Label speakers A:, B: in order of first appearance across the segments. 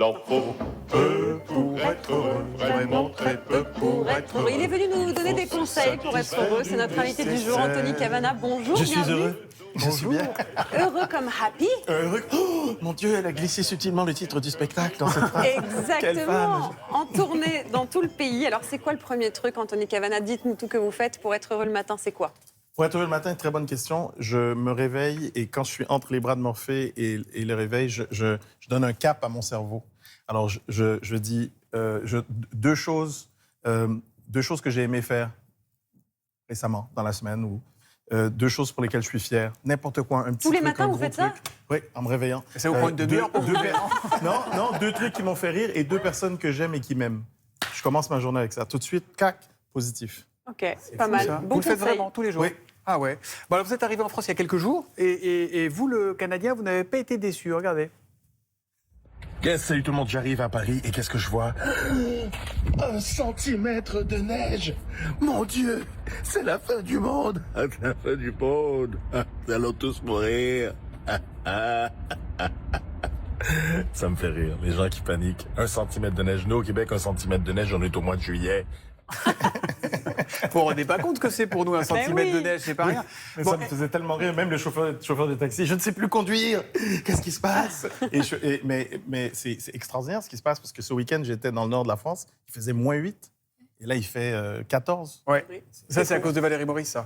A: il en faut peu pour être heureux, vraiment très peu pour être heureux.
B: Il est venu nous donner des conseils pour être heureux. C'est notre invité du jour, Anthony Cavana. Bonjour,
C: Je suis
B: bienvenue.
C: heureux. Je suis bien.
B: Heureux comme happy.
C: Heureux. Oh, mon Dieu, elle a glissé subtilement le titre du spectacle dans cette phrase. Quelle femme.
B: Exactement. En tournée dans tout le pays. Alors, c'est quoi le premier truc, Anthony Cavana? Dites-nous tout que vous faites pour être heureux le matin. C'est quoi?
C: Pour être heureux le matin, très bonne question. Je me réveille et quand je suis entre les bras de Morphée et le réveil, je donne un cap à mon cerveau. Alors, je dis deux choses que j'ai aimé faire récemment, dans la semaine, ou deux choses pour lesquelles je suis fier. N'importe quoi, un petit
B: Tous les
C: truc,
B: matins,
C: un
B: vous
C: gros
B: faites ça?
C: truc. Oui, en me réveillant.
D: Ça vous prend une demi-heure pour vous faire?
C: Non, deux trucs qui m'ont fait rire et deux personnes que j'aime et qui m'aiment. Je commence ma journée avec ça. Tout de suite, cac, positif.
B: Ok, pas mal.
D: Ça.
B: Bon
D: Vous le faites
B: conseil.
D: vraiment tous les jours?
C: Oui.
D: Ah ouais. Bon, alors vous êtes arrivé en France il y a quelques jours et vous, le Canadien, vous n'avez pas été déçu. Regardez.
E: Yes, salut tout le monde, j'arrive à Paris et qu'est-ce que je vois? 1 centimètre de neige. Mon Dieu, c'est la fin du monde. C'est la fin du monde. Nous allons tous mourir. Ça me fait rire, les gens qui paniquent. 1 centimètre de neige. Nous, au Québec, 1 centimètre de neige, on est au mois de juillet.
D: Vous vous rendez pas compte que c'est pour nous 1 centimètre
B: oui.
D: de neige, c'est pas rien.
C: Mais
D: Bon,
C: ça me faisait tellement rire, même le chauffeur de taxi. Je ne sais plus conduire. Qu'est-ce qui se passe? Mais c'est extraordinaire ce qui se passe parce que ce week-end, j'étais dans le nord de la France. Il faisait -8. Et là, il fait 14.
D: ouais. Ça, c'est à cause de Valérie Maurice, ça.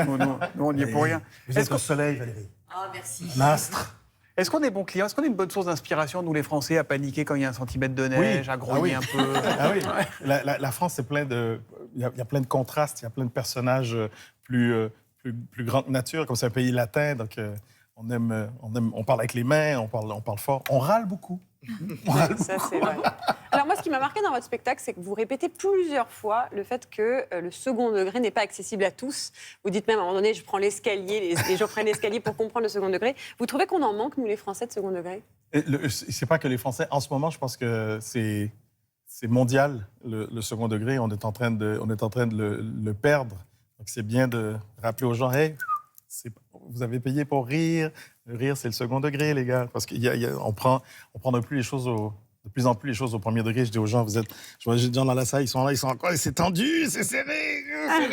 D: Nous, on n'y est pour rien.
C: Vous êtes au soleil, Valérie.
F: Ah, merci.
C: L'astre.
D: Est-ce qu'on est bons clients? Est-ce qu'on est une bonne source d'inspiration, nous les Français, à paniquer quand il y a 1 centimètre de neige, à grogner un peu?
C: Ah oui. La France, c'est plein de... Il y a plein de contrastes, il y a plein de personnages plus grands que nature, comme c'est un pays latin, donc on parle avec les mains, on parle fort, on râle beaucoup.
B: Ça, c'est vrai. Alors moi, ce qui m'a marqué dans votre spectacle, c'est que vous répétez plusieurs fois le fait que le second degré n'est pas accessible à tous. Vous dites même à un moment donné, je prends l'escalier, les gens prennent l'escalier pour comprendre le second degré. Vous trouvez qu'on en manque, nous les Français, de second degré?
C: C'est pas que les Français. En ce moment, je pense que c'est mondial, le second degré. On est en train de le perdre. Donc c'est bien de rappeler aux gens, hey, vous avez payé pour rire. Le rire, c'est le second degré, les gars. Parce qu'on prend de plus en plus les choses au premier degré. Je dis aux gens, je vois des gens dans la salle, ils sont là, ils sont encore, c'est tendu, c'est serré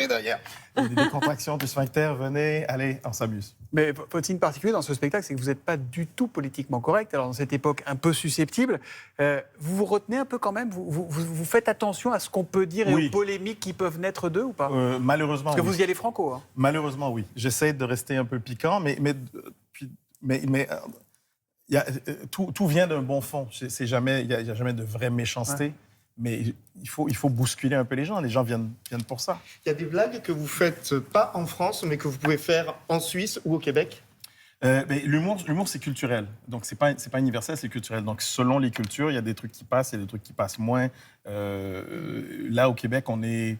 C: derrière. Il y a des contractions du sphincter, venez, allez, on s'amuse.
D: Mais votre signe particulier dans ce spectacle, c'est que vous n'êtes pas du tout politiquement correct. Alors, dans cette époque un peu susceptible, vous vous retenez un peu quand même? Vous faites attention à ce qu'on peut dire et
C: Oui.
D: aux polémiques qui peuvent naître d'eux ou pas?
C: Malheureusement,
D: Parce que
C: oui.
D: vous y allez franco. Hein.
C: Malheureusement, oui. J'essaie de rester un peu piquant, mais tout vient d'un bon fond. Il n'y a jamais de vraie méchanceté.
D: Ouais.
C: Mais il faut bousculer un peu les gens. Les gens viennent pour ça.
G: Il y a des blagues que vous faites pas en France, mais que vous pouvez faire en Suisse ou au Québec?
C: Mais l'humour, c'est culturel. Donc, c'est pas universel, c'est culturel. Donc, selon les cultures, il y a des trucs qui passent, il y a des trucs qui passent moins. Là, au Québec, on est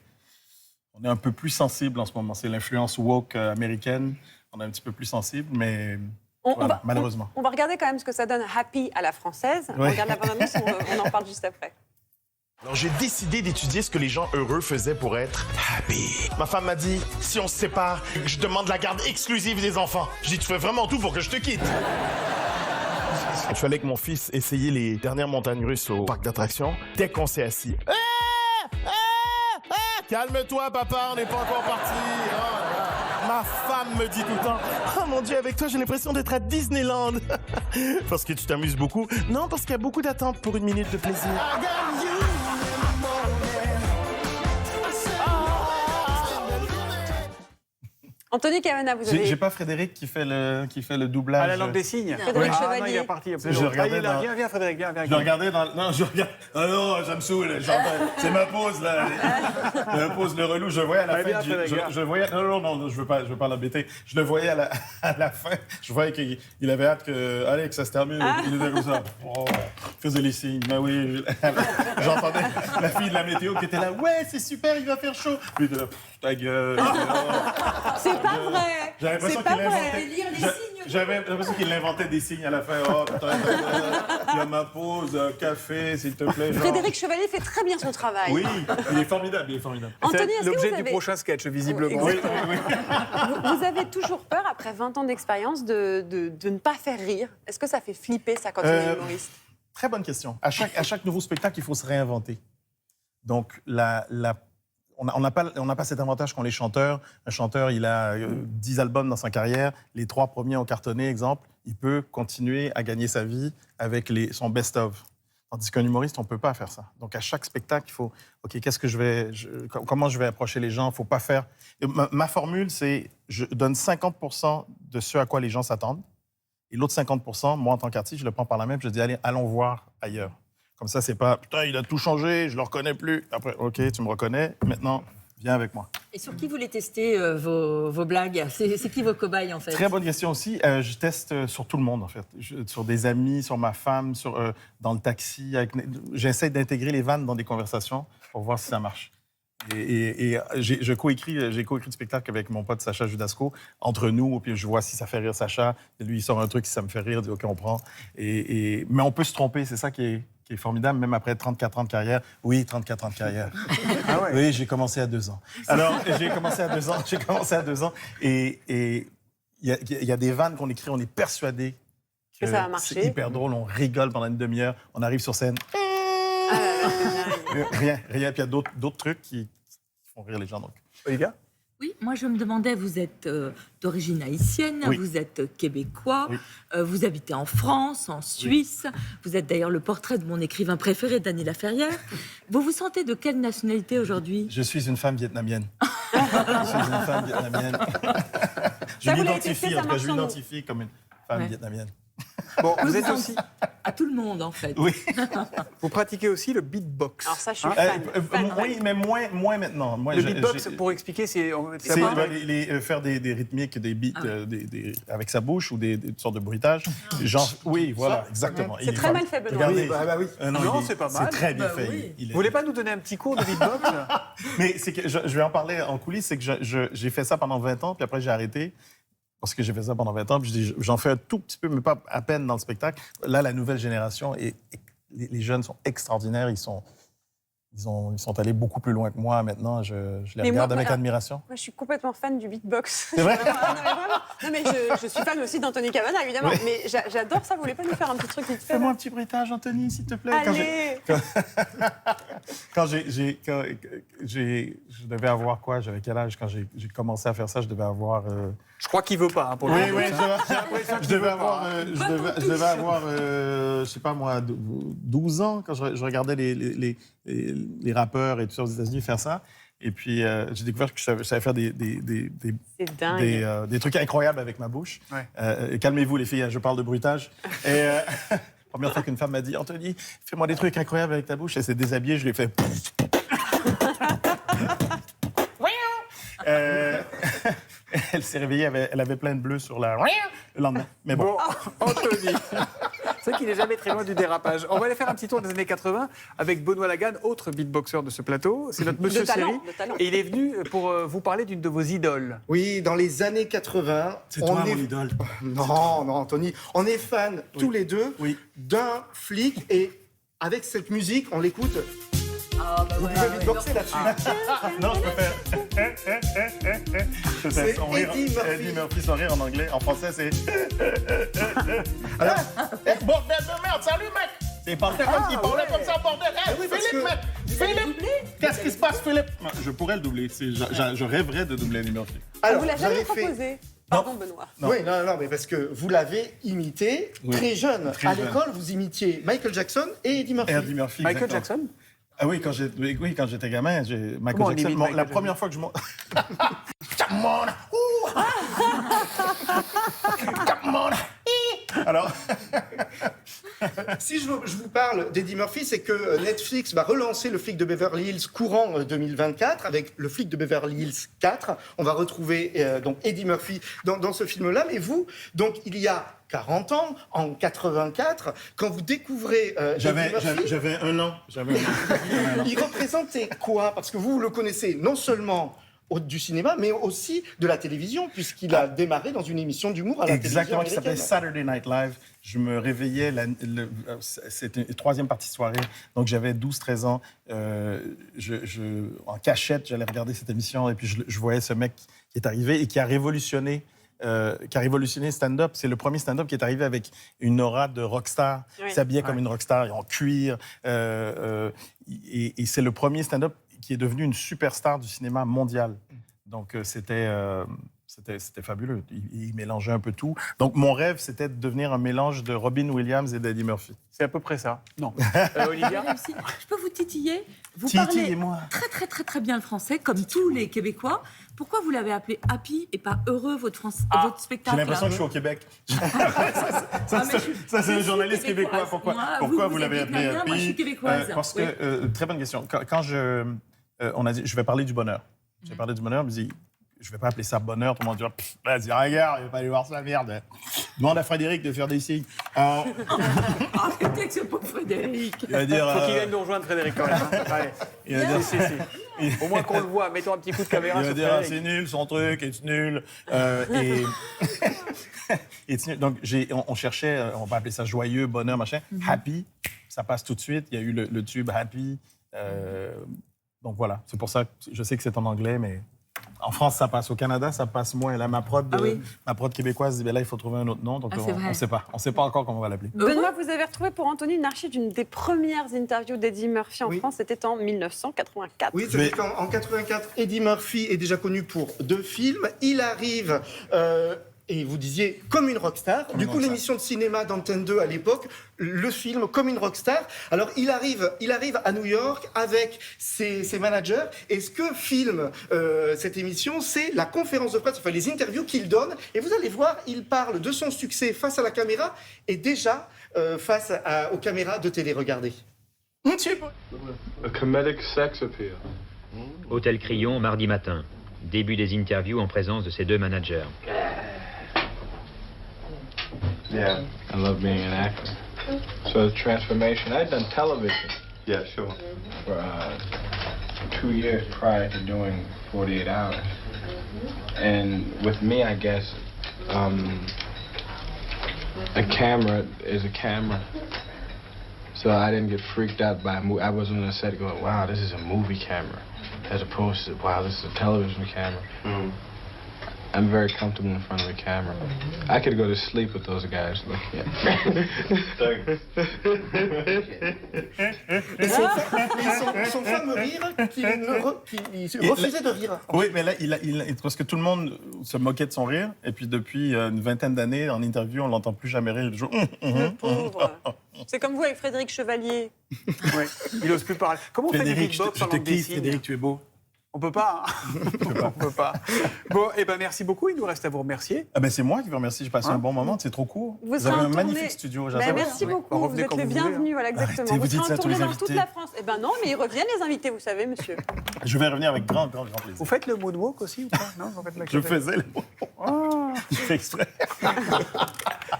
C: un peu plus sensible en ce moment. C'est l'influence woke américaine. On est un petit peu plus sensible, mais malheureusement.
B: On va regarder quand même ce que ça donne Happy à la française. On
C: Oui.
B: regarde la bande-annonce, on en parle juste après.
E: Alors j'ai décidé d'étudier ce que les gens heureux faisaient pour être happy. Ma femme m'a dit, si on se sépare, je demande la garde exclusive des enfants. Je dis, tu fais vraiment tout pour que je te quitte. Il fallait que mon fils essaye les dernières montagnes russes au parc d'attractions. Dès qu'on s'est assis, calme-toi papa, on n'est pas encore parti. Oh là là. Ma femme me dit tout le temps, oh mon Dieu, avec toi j'ai l'impression d'être à Disneyland. Parce que tu t'amuses beaucoup. Non, parce qu'il y a beaucoup d'attentes pour 1 minute de plaisir.
B: Anthony Cavana, vous avez...
C: J'ai pas Frédéric qui fait le doublage.
D: À la langue des signes.
B: Frédéric
D: Ah, non,
B: Chevalier.
D: il est reparti.
C: Je regardais dans-
D: Viens, Frédéric, viens.
C: Je le regardais dans... Non, je regarde... Ah non, ça me saoule. C'est ma pause, là. La pause, le relou. Je voyais à la
D: Allez,
C: fin...
D: bien, Frédéric,
C: je voyais... Non, je veux pas l'embêter. Je le voyais à la fin. Je voyais qu'il avait hâte que ça se termine. Il était comme ça. Oh, il faisait les signes. Ben oui. J'entendais la fille de la météo qui était là. Ouais, c'est super, il va faire chaud. Puis il était là, ta gueule.
B: C'est pas vrai.
C: J'avais l'impression
B: C'est pas
C: qu'il
B: vrai.
C: inventait...
F: Lire les signes.
C: J'avais l'impression qu'il inventait des signes à la fin. Oh, putain, il y a ma pause, café, s'il te plaît. genre.
B: Frédéric Chevalier fait très bien son travail.
C: Oui, il est formidable,
B: Anthony, est-ce que
D: l'objet
B: vous
D: du
B: avez...
D: prochain sketch, visiblement.
C: Oui, oui.
B: Vous avez toujours peur, après 20 ans d'expérience, de ne pas faire rire? Est-ce que ça fait flipper, ça, quand on est humoriste?
C: Très bonne question. À chaque nouveau spectacle, il faut se réinventer. Donc, on n'a pas cet avantage qu'ont les chanteurs. Un chanteur, il a 10 albums dans sa carrière. Les 3 premiers ont cartonné, exemple. Il peut continuer à gagner sa vie avec son best-of. Tandis qu'un humoriste, on ne peut pas faire ça. Donc, à chaque spectacle, il faut... OK, comment je vais approcher les gens? Il ne faut pas faire... Ma formule, c'est je donne 50% de ce à quoi les gens s'attendent. Et l'autre 50%, moi, en tant qu'artiste, je le prends par la main et je dis, allez, allons voir ailleurs. Comme ça, c'est pas, putain, il a tout changé, je le reconnais plus. Après, OK, tu me reconnais, maintenant, viens avec moi.
F: Et sur qui vous voulez tester vos blagues? C'est qui vos cobayes, en fait?
C: Très bonne question aussi. Je teste sur tout le monde, en fait. Sur des amis, sur ma femme, dans le taxi. J'essaie d'intégrer les vannes dans des conversations pour voir si ça marche. J'ai coécrit le spectacle avec mon pote Sacha Judasco, entre nous, puis je vois si ça fait rire Sacha. Et lui, il sort un truc, si ça me fait rire, je dis OK, on prend. Mais on peut se tromper, c'est ça qui est formidable, même après 34 ans de carrière. Oui, 34 ans de carrière.
D: Ah ouais.
C: Oui, j'ai commencé à 2 ans. Alors, j'ai commencé à 2 ans. Et il y a des vannes qu'on écrit, on est persuadé
B: que ça va marcher.
C: C'est hyper drôle, on rigole pendant une demi-heure, on arrive sur scène. Rien. Puis il y a d'autres trucs qui font rire les gens. Donc.
D: Olivia?
F: Oui, moi je me demandais, vous êtes d'origine haïtienne,
C: Oui.
F: vous êtes québécois,
C: Oui.
F: Vous habitez en France, en Suisse, vous êtes d'ailleurs le portrait de mon écrivain préféré, Dany Laferrière. Vous vous sentez de quelle nationalité aujourd'hui?
C: Je suis une femme vietnamienne. Je
B: Ça, vous l'avez
C: l'identifie,
B: testé, ça
C: en tout cas,
B: marche
C: je
B: sur nous.
C: l'identifie comme une femme
F: Ouais.
C: vietnamienne.
D: Bon, vous
F: Vous
D: êtes
F: en-
D: aussi...
F: À tout le monde, en fait.
C: Oui.
D: Vous pratiquez aussi le beatbox.
B: Alors ça, je suis
C: Euh,
B: fan.
C: oui, mais moins maintenant. Moi,
D: Le beatbox, pour expliquer, c'est...
C: c'est
D: ça va-
C: faire des rythmiques, des beats
F: Ah oui.
C: avec sa bouche ou des sortes de bruitages. Genre, oui, voilà, exactement.
B: C'est très mal fait, Benoît.
C: Regardez.
G: Oui, bah oui.
C: Non,
D: c'est pas mal.
C: C'est très bien
F: Bah
C: fait.
F: oui.
C: Il est-
D: Vous voulez pas nous donner un petit cours de beatbox?
C: Mais c'est que je vais en parler en coulisses, c'est que j'ai fait ça pendant 20 ans, puis après j'ai arrêté. Parce que j'ai fait ça pendant 20 ans, puis je dis, j'en fais un tout petit peu, mais pas à peine dans le spectacle. Là, la nouvelle génération, les jeunes sont extraordinaires, ils sont allés beaucoup plus loin que moi maintenant. Je les
B: Mais
C: regarde
B: moi,
C: avec
B: alors,
C: admiration.
B: Moi, je suis complètement fan du beatbox.
C: C'est vrai?
B: Non, mais je suis fan aussi d'Anthony Cavana, évidemment.
C: Oui.
B: Mais j'adore ça. Vous voulez pas nous faire un petit truc vite fait?
C: Fais-moi un petit bruitage, Anthony, s'il te plaît.
B: Allez!
C: Je devais avoir quoi? J'avais quel âge? Quand j'ai commencé à faire ça, je devais avoir...
D: Je crois qu'il veut pas, hein, pour le
C: Oui,
D: coup.
C: oui, je
D: qu'il
C: devais
D: veut
C: avoir,
D: pas.
C: je devais avoir je sais pas moi, 12 ans quand je regardais les rappeurs et tout ça aux États-Unis faire ça. Et puis, j'ai découvert que je savais faire des
B: C'est dingue.
C: des trucs incroyables avec ma bouche.
D: Ouais.
C: Calmez-vous, les filles, je parle de bruitage. Et première fois qu'une femme m'a dit, Anthony, fais-moi des trucs incroyables avec ta bouche. Elle s'est déshabillée, je lui ai fait... Elle s'est réveillée, elle avait plein de bleus sur le lendemain. Mais bon.
D: Bon, Anthony, c'est vrai qu'il n'est jamais très loin du dérapage. On va aller faire un petit tour des années 80 avec Benoît Laganne, autre beatboxer de ce plateau. C'est notre monsieur
B: talent,
D: Série.
B: de talent.
D: Et il est venu pour vous parler d'une de vos idoles.
G: Oui, dans les années 80,
C: C'est toi, mon idole.
G: Non, Anthony, on est fans tous les deux
C: Oui.
G: d'un flic et avec cette musique, on l'écoute.
F: Ah, bah
G: Vous
F: voilà,
G: pouvez
F: ouais,
G: beatboxer
F: non.
G: là-dessus.
C: Non, je peux faire... Je fais
G: C'est
C: son rire,
G: Eddie Murphy.
C: Eddie Murphy, son rire en anglais. En français, c'est...
G: Alors,
E: Bordel de merde, salut mec!
C: Il parlait
E: Comme ça, bordel! Hey,
G: oui, parce
E: Philippe,
G: que-
E: mec! Philippe! Qu'est-ce qui se passe, Philippe?
C: Je pourrais le doubler. Je rêverais de doubler Eddie Murphy.
B: On
G: alors
B: vous l'a jamais
G: j'avais fait...
B: proposé. Pardon, Benoît.
C: Non.
G: Oui, non, mais parce que vous l'avez imité
C: Oui.
G: très jeune.
C: Très
G: À
C: jeune.
G: l'école, vous imitiez Michael Jackson et Eddie Murphy.
C: Eddie Murphy,
D: Michael
C: exactement.
D: Jackson?
C: Ah oui, quand j'étais gamin, Michael
D: Comment on
C: Jackson.
D: imite
C: La
D: Michael
C: première fois que je monte...
E: Come on! Ouh! Come on!
C: Alors,
G: Si je vous parle d'Eddie Murphy, c'est que Netflix va relancer le flic de Beverly Hills courant 2024 avec le flic de Beverly Hills 4. On va retrouver donc Eddie Murphy dans ce film-là. Mais vous, donc il y a 40 ans, en 84, quand vous découvrez Eddie Murphy,
C: j'avais 1 an.
G: il représentait quoi? Parce que vous le connaissez non seulement du cinéma, mais aussi de la télévision, puisqu'il a démarré dans une émission d'humour à la
C: Exactement, qui
G: télévision
C: s'appelait
G: américaine.
C: Saturday Night Live. Je me réveillais, c'était une 3e partie de soirée, donc j'avais 12-13 ans. En cachette, j'allais regarder cette émission et puis je voyais ce mec qui est arrivé et qui a révolutionné qui a révolutionné le stand-up. C'est le premier stand-up qui est arrivé avec une aura de rockstar.
B: Oui.
C: Il s'habillait comme une rockstar, en cuir. Et c'est le premier stand-up qui est devenu une superstar du cinéma mondial. Donc, c'était fabuleux. Il mélangeait un peu tout. Donc, mon rêve, c'était de devenir un mélange de Robin Williams et d'Eddie Murphy.
D: C'est à peu près ça. Non. Olivia
F: Réussi. Je peux vous titiller? Vous parlez
C: Titillez-moi.
F: très bien le français, comme tous les Québécois. Pourquoi vous l'avez appelé Happy et pas Heureux, votre
C: J'ai
F: spectacle?
C: l'impression que je suis au Québec. Ça, c'est un journaliste québécois. Pourquoi vous l'avez appelé
F: vietnamienne, moi, je suis
C: Happy?
F: québécoise.
C: Parce
F: Oui.
C: que, très bonne question. Quand on a dit, je vais parler du bonheur. Je vais parler du bonheur, mais je ne vais pas appeler ça bonheur. Tout le monde dira, vas-y, regarde, il va pas aller voir sa merde. Demande à Frédéric de faire des signes.
F: Arrêtez avec ce pauvre Frédéric.
C: Il va dire,
D: Faut qu'il vienne nous rejoindre, Frédéric, quand même. Allez.
C: il va dire,
D: Au moins qu'on le voit, mettons un petit coup de caméra
C: il va
D: sur
C: dire,
D: Frédéric.
C: c'est nul, son truc, est nul. Donc, on cherchait, on va appeler ça joyeux, bonheur, machin. Happy, ça passe tout de suite. Il y a eu le tube Happy. Donc voilà, c'est pour ça que je sais que c'est en anglais, mais en France, ça passe. Au Canada, ça passe moins. Là, ma prod québécoise dit, ben là, il faut trouver un autre nom. Donc,
F: c'est vrai.
C: on ne sait pas encore comment on va l'appeler.
B: Benoît, vous avez retrouvé pour Anthony une archive d'une des premières interviews d'Eddie Murphy en
G: Oui.
B: France. C'était en 1984.
G: Oui, c'est qu'en 84, Eddie Murphy est déjà connu pour 2 films. Il arrive, et vous disiez, comme une rockstar. Du coup, l'émission de cinéma d'Antenne 2 à l'époque, le film comme une rockstar. Alors, il arrive à New York avec ses managers. Et ce que filme cette émission, c'est la conférence de presse, enfin les interviews qu'il donne. Et vous allez voir, il parle de son succès face à la caméra et déjà face aux caméras de télé. Regardez.
H: A comedic sex appeal.
I: Hôtel Crillon, mardi matin. Début des interviews en présence de ses 2 managers.
H: Yeah. I love being an actor. So the transformation, I'd done television.
A: Yeah, sure.
H: For 2 years prior to doing 48 Hours. And with me, I guess, a camera is a camera. So I didn't get freaked out by a movie. I wasn't on the set going, wow, this is a movie camera. As opposed to, wow, this is a television camera. I'm very comfortable in front of the camera. I could go to sleep with those guys looking at me.
G: Et son fameux rire qui refusait de rire.
C: Oui, mais là, parce que tout le monde se moquait de son rire. Et puis, depuis une vingtaine d'années, en interview, on l'entend plus jamais rire. Il joue,
B: Le pauvre. C'est comme vous avec Frédéric Chevalier.
D: Ouais. Il n'ose plus parler. Comment on fait du
C: Frédéric,
D: beatbox
C: je
D: en
C: te
D: langue des
C: kiffe,
D: signes?
C: Frédéric, tu es beau.
D: On peut pas. Hein. On peut pas. Bon, eh ben merci beaucoup. Il nous reste à vous remercier.
C: Ah ben c'est moi qui vous remercie, j'ai passé un bon moment, c'est trop court.
B: Vous
C: Vous
B: serez
C: avez
B: en
C: un
B: tournée.
C: magnifique studio,
B: Ben,
C: j'adore.
B: merci
D: Ouais.
B: beaucoup,
D: Revenez
B: vous êtes
D: quand
B: les
D: vous voulez,
B: bienvenus, voilà, exactement.
C: Arrêtez, vous
B: Vous
C: dites
B: serez
C: ça
B: en
C: à tous les
B: tournée dans toute
C: invités.
B: la France. Eh ben non, mais ils reviennent les invités, vous savez, monsieur.
C: Je vais revenir avec grand plaisir.
D: Vous faites le moonwalk aussi ou pas? Non, vous faites la
C: Je faisais le...
D: Oh.
C: Je fais exprès.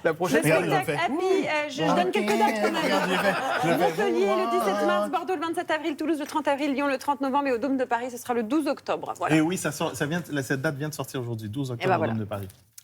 D: La
B: Le
D: prochaine.
C: Regarde, il
B: spectacle
C: en fait.
B: Happy, je donne quelques dates quand même. Montpellier le 17 mars, Bordeaux le 27 avril, Toulouse le 30 avril, Lyon le 30 novembre et au Dôme de Paris, ce sera le 12 octobre. Voilà.
C: Et oui, cette date vient de sortir aujourd'hui, 12 octobre,
B: ben
C: au
B: voilà.
C: Dôme de Paris.